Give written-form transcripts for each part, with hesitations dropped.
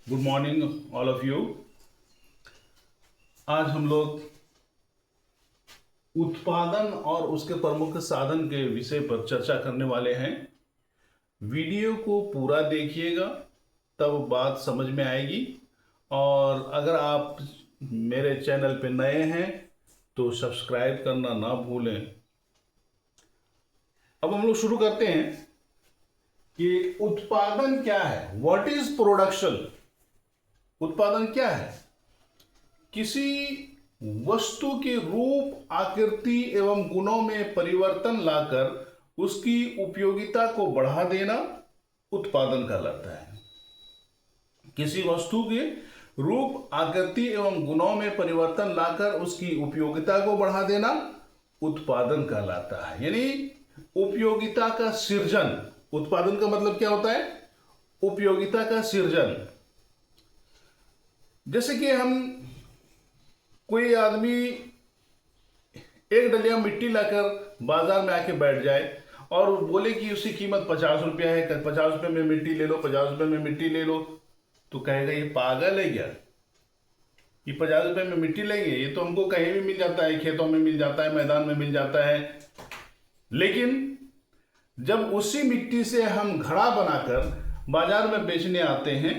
Good morning all of you. आज हम लोग उत्पादन और उसके प्रमुख साधन के विषय पर चर्चा करने वाले हैं। वीडियो को पूरा देखिएगा तब बात समझ में आएगी। और अगर आप मेरे चैनल पे नए हैं तो सब्सक्राइब करना ना भूलें। अब हम लोग शुरू करते हैं कि उत्पादन क्या है। What is production. उत्पादन क्या है? किसी वस्तु के रूप, आकृति एवं गुणों में परिवर्तन लाकर उसकी उपयोगिता को बढ़ा देना उत्पादन कहलाता है। किसी वस्तु के रूप, आकृति एवं गुणों में परिवर्तन लाकर उसकी उपयोगिता को बढ़ा देना उत्पादन कहलाता है। यानी उपयोगिता का सृजन। उत्पादन का मतलब क्या होता है? उपयोगिता का सृजन। जैसे कि हम कोई आदमी एक डलिया मिट्टी लाकर बाजार में आके बैठ जाए और बोले कि उसकी कीमत 50 रुपया है, 50 रुपये में मिट्टी ले लो, 50 रुपये में मिट्टी ले लो, तो कहेगा ये पागल है क्या? ये 50 रुपये में मिट्टी लेंगे? ये तो हमको कहीं भी मिल जाता है, खेतों में मिल जाता है, मैदान में मिल जाता है। लेकिन जब उसी मिट्टी से हम घड़ा बनाकर बाजार में बेचने आते हैं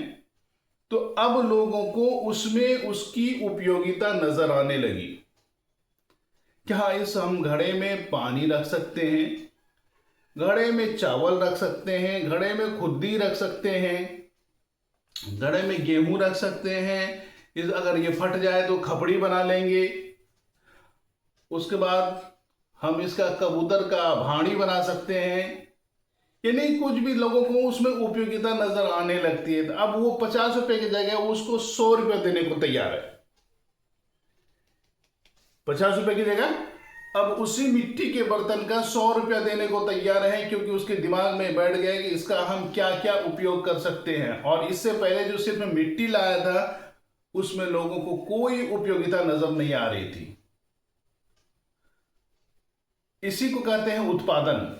तो अब लोगों को उसमें उसकी उपयोगिता नजर आने लगी। क्या इस हम घड़े में पानी रख सकते हैं, घड़े में चावल रख सकते हैं, घड़े में खुद्दी रख सकते हैं, घड़े में गेहूं रख सकते हैं। अगर ये फट जाए तो खपड़ी बना लेंगे। उसके बाद हम इसका कबूतर का भाड़ी बना सकते हैं। यानी कुछ भी लोगों को उसमें उपयोगिता नजर आने लगती है। अब वो 50 रुपए की जगह उसको 100 रुपये देने को तैयार है। 50 रुपए की जगह अब उसी मिट्टी के बर्तन का 100 रुपया देने को तैयार है, क्योंकि उसके दिमाग में बैठ गया कि इसका हम क्या क्या उपयोग कर सकते हैं। और इससे पहले जो सिर्फ मिट्टी लाया था उसमें लोगों को कोई उपयोगिता नजर नहीं आ रही थी। इसी को कहते हैं उत्पादन।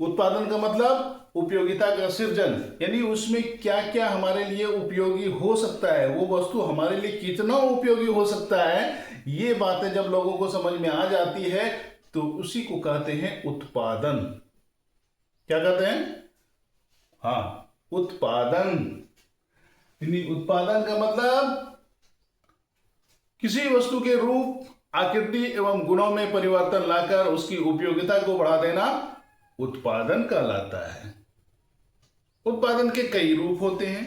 उत्पादन का मतलब उपयोगिता का सृजन। यानी उसमें क्या क्या हमारे लिए उपयोगी हो सकता है, वो वस्तु हमारे लिए कितना उपयोगी हो सकता है, ये बातें जब लोगों को समझ में आ जाती है तो उसी को कहते हैं उत्पादन। क्या कहते हैं? हाँ, उत्पादन। यानी उत्पादन का मतलब किसी वस्तु के रूप, आकृति एवं गुणों में परिवर्तन लाकर उसकी उपयोगिता को बढ़ा देना उत्पादन कहलाता है। उत्पादन के कई रूप होते हैं।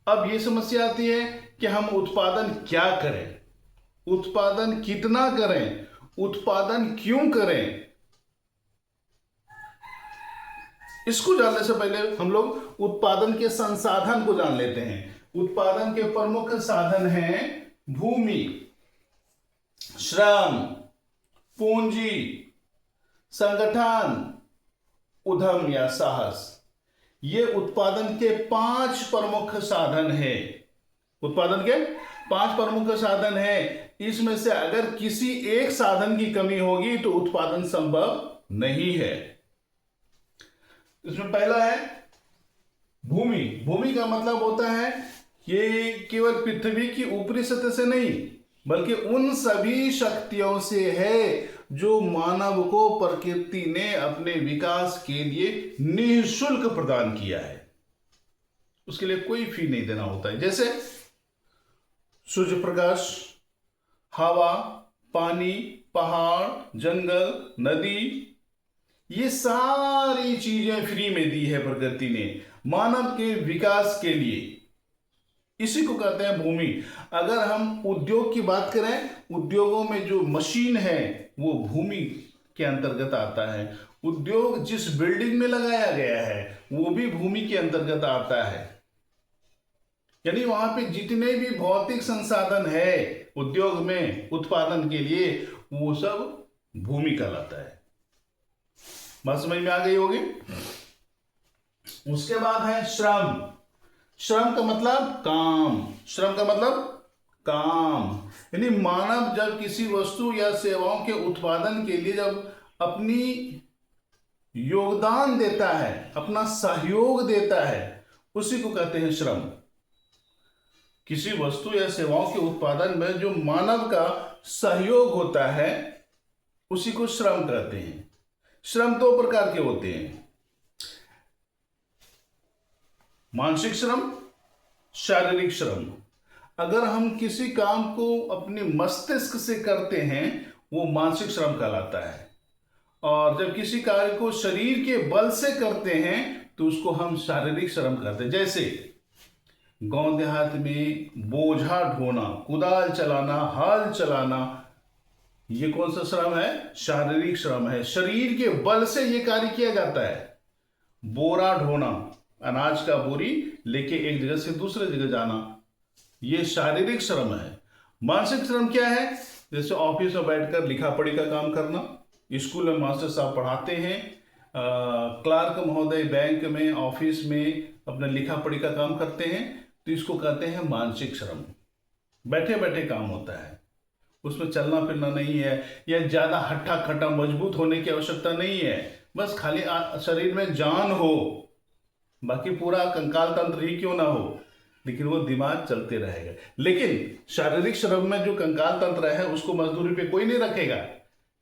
अब ये समस्या आती है कि हम उत्पादन क्या करें, उत्पादन कितना करें, उत्पादन क्यों करें। इसको जानने से पहले हम लोग उत्पादन के संसाधन को जान लेते हैं। उत्पादन के प्रमुख साधन हैं भूमि, श्रम, पूंजी, संगठन, उद्यम या साहस। ये उत्पादन के 5 प्रमुख साधन हैं। उत्पादन के 5 प्रमुख साधन हैं। इसमें से अगर किसी एक साधन की कमी होगी तो उत्पादन संभव नहीं है। इसमें पहला है भूमि। भूमि का मतलब होता है ये केवल पृथ्वी की ऊपरी सतह से नहीं बल्कि उन सभी शक्तियों से है जो मानव को प्रकृति ने अपने विकास के लिए निःशुल्क प्रदान किया है। उसके लिए कोई फी नहीं देना होता है। जैसे सूर्य प्रकाश, हवा, पानी, पहाड़, जंगल, नदी, ये सारी चीजें फ्री में दी है प्रकृति ने मानव के विकास के लिए। इसी को कहते हैं भूमि। अगर हम उद्योग की बात करें, उद्योगों में जो मशीन है वो भूमि के अंतर्गत आता है। उद्योग जिस बिल्डिंग में लगाया गया है वो भी भूमि के अंतर्गत आता है। यानी वहां पे जितने भी भौतिक संसाधन है उद्योग में उत्पादन के लिए वो सब भूमि कहलाता है। बात समझ में आ गई होगी। उसके बाद है श्रम। श्रम का मतलब काम। श्रम का मतलब काम। यानी मानव जब किसी वस्तु या सेवाओं के उत्पादन के लिए जब अपनी योगदान देता है, अपना सहयोग देता है, उसी को कहते हैं श्रम। किसी वस्तु या सेवाओं के उत्पादन में जो मानव का सहयोग होता है उसी को श्रम कहते हैं। श्रम दो प्रकार के होते हैं, मानसिक श्रम, शारीरिक श्रम। अगर हम किसी काम को अपने मस्तिष्क से करते हैं वो मानसिक श्रम कहलाता है, और जब किसी कार्य को शरीर के बल से करते हैं तो उसको हम शारीरिक श्रम कहते हैं। जैसे गांव देहात में बोझा ढोना, कुदाल चलाना, हल चलाना, ये कौन सा श्रम है? शारीरिक श्रम है। शरीर के बल से ये कार्य किया जाता है। बोरा ढोना, अनाज का बोरी लेके एक जगह से दूसरे जगह जाना, ये शारीरिक श्रम है। मानसिक श्रम क्या है? जैसे ऑफिस में बैठकर लिखा पढ़ी का काम करना, स्कूल में मास्टर साहब पढ़ाते हैं, क्लार्क महोदय बैंक में ऑफिस में अपना लिखा पढ़ी का काम करते हैं, तो इसको कहते हैं मानसिक श्रम। बैठे बैठे काम होता है, उसमें चलना फिरना नहीं है, या ज़्यादा हट्टा खट्टा मजबूत होने की आवश्यकता नहीं है, बस खाली शरीर में जान हो, बाकी पूरा कंकाल तंत्र ही क्यों ना हो, लेकिन वो दिमाग चलते रहेगा। लेकिन शारीरिक श्रम में जो कंकाल तंत्र है उसको मजदूरी पे कोई नहीं रखेगा,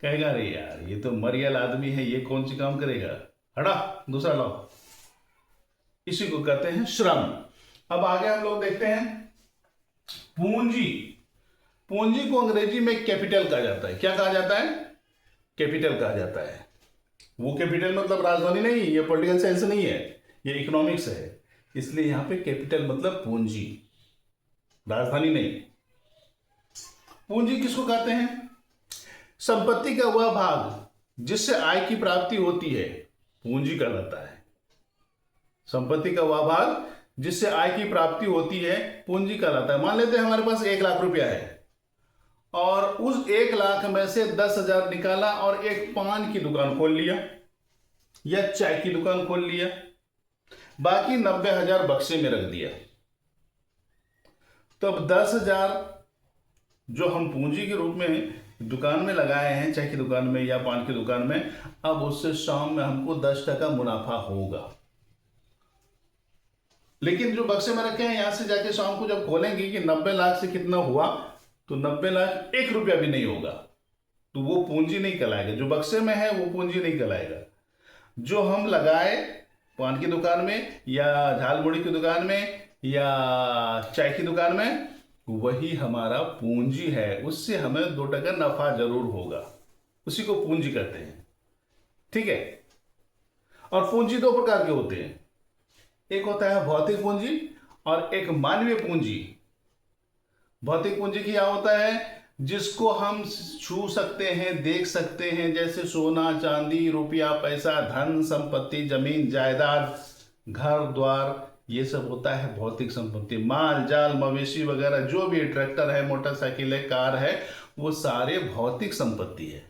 कहेगा अरे यार ये तो मरियल आदमी है, ये कौन सी काम करेगा, हटा दूसरा लाओ। इसी को कहते हैं श्रम। अब आगे हम लोग देखते हैं पूंजी। पूंजी को अंग्रेजी में कैपिटल कहा जाता है। क्या कहा जाता है? कैपिटल कहा जाता है। वो कैपिटल मतलब राजधानी नहीं, ये पॉलिटिकल साइंस नहीं है, ये इकोनॉमिक्स है, इसलिए यहां पे कैपिटल मतलब पूंजी, राजधानी नहीं। पूंजी किसको कहते हैं? संपत्ति का वह भाग जिससे आय की प्राप्ति होती है, पूंजी कहलाता है। संपत्ति का वह भाग जिससे आय की प्राप्ति होती है पूंजी कहलाता है। मान लेते हैं हमारे पास 1 लाख रुपया है और उस 1 लाख में से 10,000 निकाला और एक पान की दुकान खोल लिया या चाय की दुकान खोल लिया, बाकी 90,000 बक्से में रख दिया। तब 10,000 जो हम पूंजी के रूप में दुकान में लगाए हैं, चाय की दुकान में या पान की दुकान में, अब उससे शाम में हमको 10% मुनाफा होगा। लेकिन जो बक्से में रखे हैं यहां से जाके शाम को जब खोलेंगे कि 90 लाख से कितना हुआ, तो 90 लाख 1 रुपया भी नहीं होगा, तो वो पूंजी नहीं कहलाएगा। जो बक्से में है वो पूंजी नहीं कहलाएगा। जो हम लगाए पान की दुकान में या झालमुड़ी की दुकान में या चाय की दुकान में, वही हमारा पूंजी है, उससे हमें 2% नफा जरूर होगा, उसी को पूंजी कहते हैं। ठीक है। और पूंजी 2 प्रकार के होते हैं, एक होता है भौतिक पूंजी और एक मानवीय पूंजी। भौतिक पूंजी क्या होता है? जिसको हम छू सकते हैं, देख सकते हैं, जैसे सोना चांदी, रुपया पैसा, धन संपत्ति, जमीन जायदाद, घर द्वार, ये सब होता है भौतिक संपत्ति। माल जाल मवेशी वगैरह जो भी ट्रैक्टर है, मोटरसाइकिल है, कार है, वो सारे भौतिक संपत्ति है।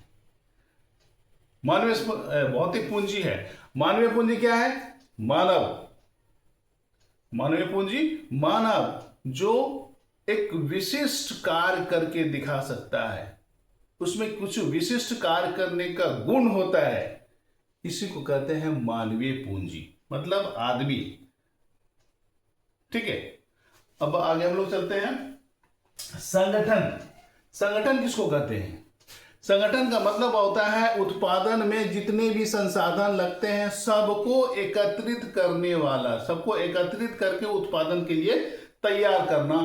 मानवीय भौतिक पूंजी है। मानवीय पूंजी क्या है? मानव। मानवीय पूंजी मानव जो एक विशिष्ट कार्य करके दिखा सकता है, उसमें कुछ विशिष्ट कार्य करने का गुण होता है, इसी को कहते हैं मानवीय पूंजी, मतलब आदमी। ठीक है। अब आगे हम लोग चलते हैं संगठन। संगठन किसको कहते हैं? संगठन का मतलब होता है उत्पादन में जितने भी संसाधन लगते हैं सबको एकत्रित करने वाला, सबको एकत्रित करके उत्पादन के लिए तैयार करना,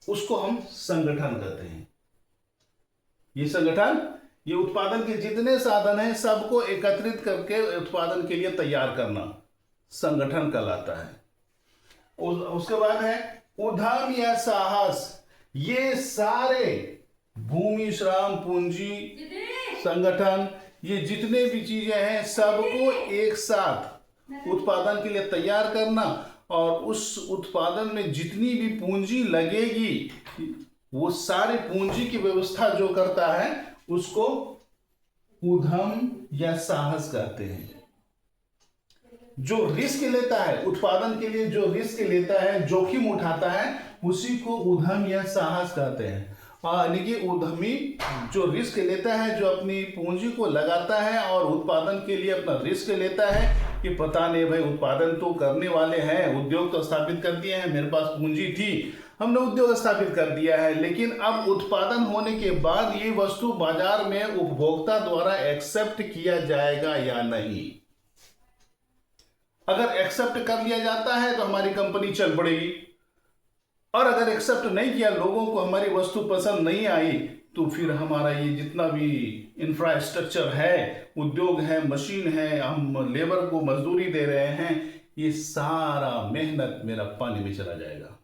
उसको हम संगठन कहते हैं। ये संगठन, ये उत्पादन के जितने साधन हैं सबको एकत्रित करके उत्पादन के लिए तैयार करना संगठन कहलाता है। उसके बाद है उद्यम या साहस। ये सारे भूमि, श्रम, पूंजी, संगठन, ये जितने भी चीजें हैं सबको एक साथ उत्पादन के लिए तैयार करना, और उस उत्पादन में जितनी भी पूंजी लगेगी वो सारी पूंजी की व्यवस्था जो करता है उसको उद्यम या साहस कहते हैं। जो रिस्क लेता है उत्पादन के लिए, जो रिस्क लेता है, जोखिम उठाता है, उसी को उद्यम या साहस कहते हैं। यानी कि उद्यमी जो रिस्क लेता है, जो अपनी पूंजी को लगाता है और उत्पादन के लिए अपना रिस्क लेता है, कि पता नहीं भाई, उत्पादन तो करने वाले हैं, उद्योग तो स्थापित कर दिए हैं, मेरे पास पूंजी थी, हमने उद्योग स्थापित कर दिया है, लेकिन अब उत्पादन होने के बाद ये वस्तु बाजार में उपभोक्ता द्वारा एक्सेप्ट किया जाएगा या नहीं। अगर एक्सेप्ट कर लिया जाता है तो हमारी कंपनी चल पड़ेगी, और अगर एक्सेप्ट नहीं किया, लोगों को हमारी वस्तु पसंद नहीं आई, तो फिर हमारा ये जितना भी इंफ्रास्ट्रक्चर है, उद्योग है, मशीन है, हम लेबर को मजदूरी दे रहे हैं, ये सारा मेहनत मेरा पानी में चला जाएगा।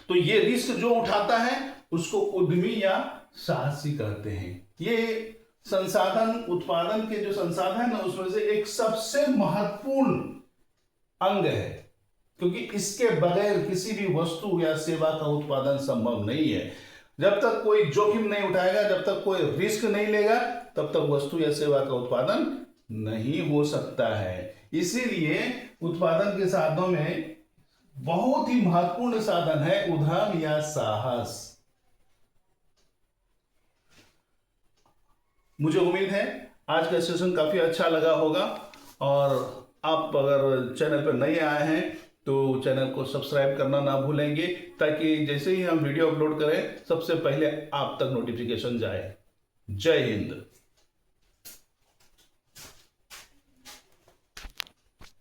तो ये रिस्क जो उठाता है उसको उद्यमी या साहसी कहते हैं। ये संसाधन, उत्पादन के जो संसाधन है ना, उसमें से एक सबसे महत्वपूर्ण अंग है, क्योंकि इसके बगैर किसी भी वस्तु या सेवा का उत्पादन संभव नहीं है। जब तक कोई जोखिम नहीं उठाएगा, जब तक कोई रिस्क नहीं लेगा, तब तक वस्तु या सेवा का उत्पादन नहीं हो सकता है। इसीलिए उत्पादन के साधनों में बहुत ही महत्वपूर्ण साधन है उद्यम या साहस। मुझे उम्मीद है आज का सेशन काफी अच्छा लगा होगा, और आप अगर चैनल पर नए आए हैं तो चैनल को सब्सक्राइब करना ना भूलेंगे, ताकि जैसे ही हम वीडियो अपलोड करें सबसे पहले आप तक नोटिफिकेशन जाए। जय हिंद।